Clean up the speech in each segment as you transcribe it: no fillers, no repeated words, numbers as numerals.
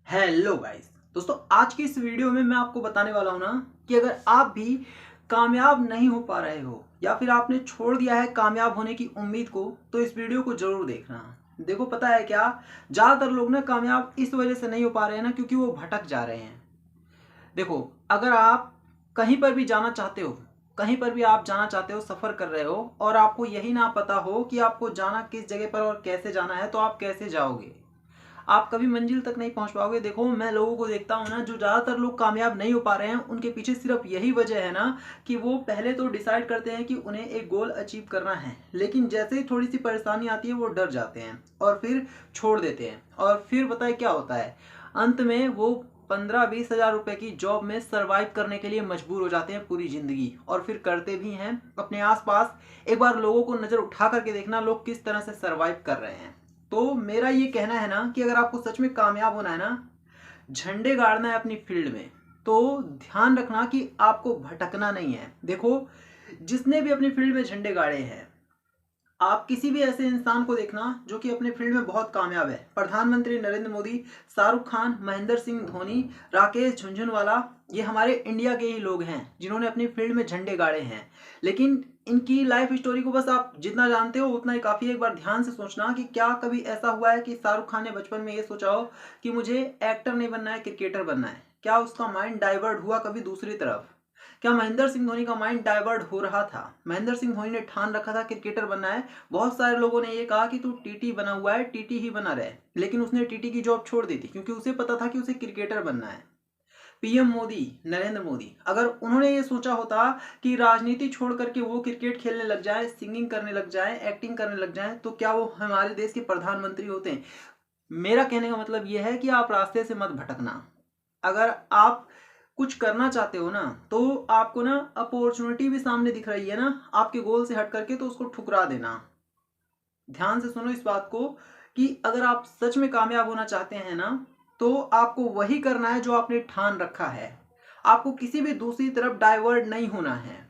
Hello guys. दोस्तों, आज की इस वीडियो में मैं आपको बताने वाला हूं ना कि अगर आप भी कामयाब नहीं हो पा रहे हो या फिर आपने छोड़ दिया है कामयाब होने की उम्मीद को, तो इस वीडियो को जरूर देखना। देखो, पता है क्या, ज्यादातर लोग ना कामयाब इस वजह से नहीं हो पा रहे हैं ना क्योंकि वो भटक जा रहे हैं। देखो, अगर आप कहीं पर भी जाना चाहते हो, कहीं पर भी आप जाना चाहते हो, सफर कर रहे हो और आपको यही ना पता हो कि आपको जाना किस जगह पर और कैसे जाना है, तो आप कैसे जाओगे? आप कभी मंजिल तक नहीं पहुंच पाओगे। देखो, मैं लोगों को देखता हूं ना, जो ज्यादातर लोग कामयाब नहीं हो पा रहे हैं, उनके पीछे सिर्फ यही वजह है ना कि वो पहले तो डिसाइड करते हैं कि उन्हें एक गोल अचीव करना है, लेकिन जैसे ही थोड़ी सी परेशानी आती है वो डर जाते हैं और फिर छोड़ देते हैं। और फिर बताए क्या होता है, अंत में वो 15-20 हजार रुपए की जॉब में सरवाइव करने के लिए मजबूर हो जाते हैं पूरी जिंदगी, और फिर करते भी हैं। अपने आसपास एक बार लोगों को नजर उठा करके देखना, लोग किस तरह से सरवाइव कर रहे हैं। तो मेरा ये कहना है ना कि अगर आपको सच में कामयाब होना है ना, झंडे गाड़ना है अपनी फील्ड में, तो ध्यान रखना कि आपको भटकना नहीं है। देखो, जिसने भी अपनी फील्ड में झंडे गाड़े हैं, आप किसी भी ऐसे इंसान को देखना जो कि अपने फील्ड में बहुत कामयाब है। प्रधानमंत्री नरेंद्र मोदी, शाहरुख खान, महेंद्र सिंह धोनी, राकेश झुनझुनवाला, ये हमारे इंडिया के ही लोग हैं जिन्होंने अपनी फील्ड में झंडे गाड़े हैं। लेकिन इनकी लाइफ स्टोरी को बस आप जितना जानते हो उतना ही काफी है। एक बार ध्यान से सोचना कि क्या कभी ऐसा हुआ है कि शाहरुख खान ने बचपन में ये सोचा हो कि मुझे एक्टर नहीं बनना है, क्रिकेटर बनना है? क्या उसका माइंड डाइवर्ट हुआ कभी दूसरी तरफ? क्या महेंद्र सिंह धोनी का माइंड डाइवर्ट हो रहा था? महेंद्र सिंह धोनी ने ठान रखा था क्रिकेटर बनना है। बहुत सारे लोगों ने ये कहा कि तू टीटी बना हुआ है, टीटी ही बना रहे, लेकिन उसने टीटी की जॉब छोड़ दी थी क्योंकि उसे पता था कि उसे क्रिकेटर बनना है। पीएम मोदी, नरेंद्र मोदी, अगर उन्होंने ये सोचा होता कि राजनीति छोड़ करके वो क्रिकेट खेलने लग जाए, सिंगिंग करने लग जाए, एक्टिंग करने लग जाए, तो क्या वो हमारे देश के प्रधानमंत्री होते हैं? मेरा कहने का मतलब यह है कि आप रास्ते से मत भटकना। अगर आप कुछ करना चाहते हो ना, तो आपको ना अपॉर्चुनिटी भी सामने दिख रही है ना आपके गोल से हट करके, तो उसको ठुकरा देना। ध्यान से सुनो इस बात को कि अगर आप सच में कामयाब होना चाहते हैं ना, तो आपको वही करना है जो आपने ठान रखा है। आपको किसी भी दूसरी तरफ डाइवर्ट नहीं होना है।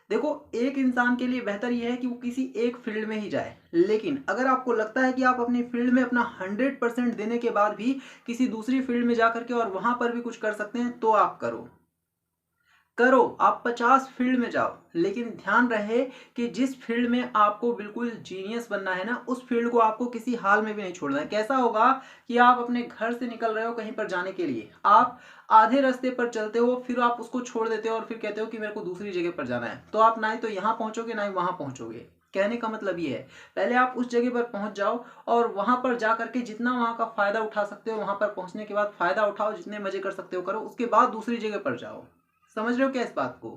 देखो, एक इंसान के लिए बेहतर यह है कि वो किसी एक फील्ड में ही जाए, लेकिन अगर आपको लगता है कि आप अपनी फील्ड में अपना 100% देने के बाद भी किसी दूसरी फील्ड में जाकर के और वहां पर भी कुछ कर सकते हैं, तो आप करो। करो, आप 50 फील्ड में जाओ, लेकिन ध्यान रहे कि जिस फील्ड में आपको बिल्कुल जीनियस बनना है ना, उस फील्ड को आपको किसी हाल में भी नहीं छोड़ना है। कैसा होगा कि आप अपने घर से निकल रहे हो कहीं पर जाने के लिए, आप आधे रास्ते पर चलते हो, फिर आप उसको छोड़ देते हो और फिर कहते हो कि मेरे को दूसरी जगह पर जाना है, तो आप ना ही तो यहाँ पहुंचोगे ना ही वहां पहुंचोगे। कहने का मतलब ये है, पहले आप उस जगह पर पहुंच जाओ और वहां पर जा करके जितना वहां का फायदा उठा सकते हो, वहां पर पहुंचने के बाद फायदा उठाओ, जितने मजे कर सकते हो करो, उसके बाद दूसरी जगह पर जाओ। समझ रहे हो क्या इस बात को?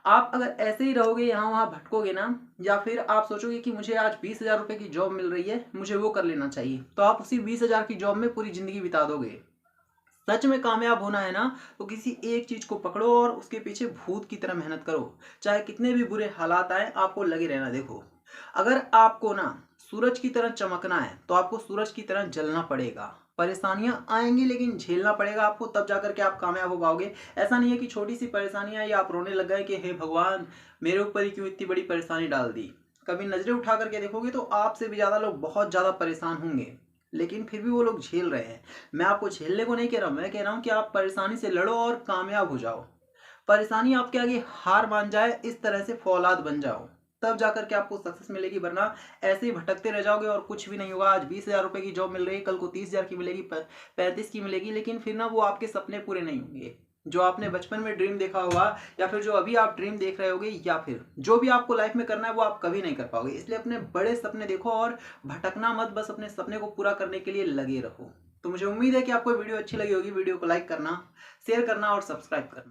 आप अगर ऐसे ही रहोगे, यहाँ वहां भटकोगे ना, या फिर आप सोचोगे कि मुझे आज 20 हजार रुपए की जॉब मिल रही है, मुझे वो कर लेना चाहिए, तो आप उसी 20 हजार की जॉब में पूरी जिंदगी बिता दोगे। सच में कामयाब होना है ना, तो किसी एक चीज को पकड़ो और उसके पीछे भूत की तरह मेहनत करो। चाहे कितने भी बुरे हालात आए, आपको लगे रहना। देखो, अगर आपको ना सूरज की तरह चमकना है, तो आपको सूरज की तरह जलना पड़ेगा। परेशानियां आएंगी लेकिन झेलना पड़ेगा आपको, तब जाकर के आप कामयाब हो पाओगे। ऐसा नहीं है कि छोटी सी परेशानी आई, आप रोने लग गए कि हे भगवान, मेरे ऊपर ही क्यों इतनी बड़ी परेशानी डाल दी। कभी नजरें उठा करके देखोगे तो आपसे भी ज्यादा लोग बहुत ज्यादा परेशान होंगे, लेकिन फिर भी वो लोग झेल रहे हैं। मैं आपको झेलने को नहीं कह रहा हूं, मैं कह रहा हूं कि आप परेशानी से लड़ो और कामयाब हो जाओ। परेशानी आपके आगे हार मान जाए, इस तरह से फौलाद बन जाओ, तब जाकर के आपको सक्सेस मिलेगी। वरना ऐसे ही भटकते रह जाओगे और कुछ भी नहीं होगा। आज 20 हजार रुपए की जॉब मिल रही है, कल को 30 हजार की मिलेगी, 35 की मिलेगी, लेकिन फिर ना वो आपके सपने पूरे नहीं होंगे जो आपने बचपन में ड्रीम देखा होगा, या फिर जो अभी आप ड्रीम देख रहे होगे, या फिर जो भी आपको लाइफ में करना है वो आप कभी नहीं कर पाओगे। इसलिए अपने बड़े सपने देखो और भटकना मत, बस अपने सपने को पूरा करने के लिए लगे रहो। तो मुझे उम्मीद है कि आपको वीडियो अच्छी लगी होगी। वीडियो को लाइक करना, शेयर करना और सब्सक्राइब करना।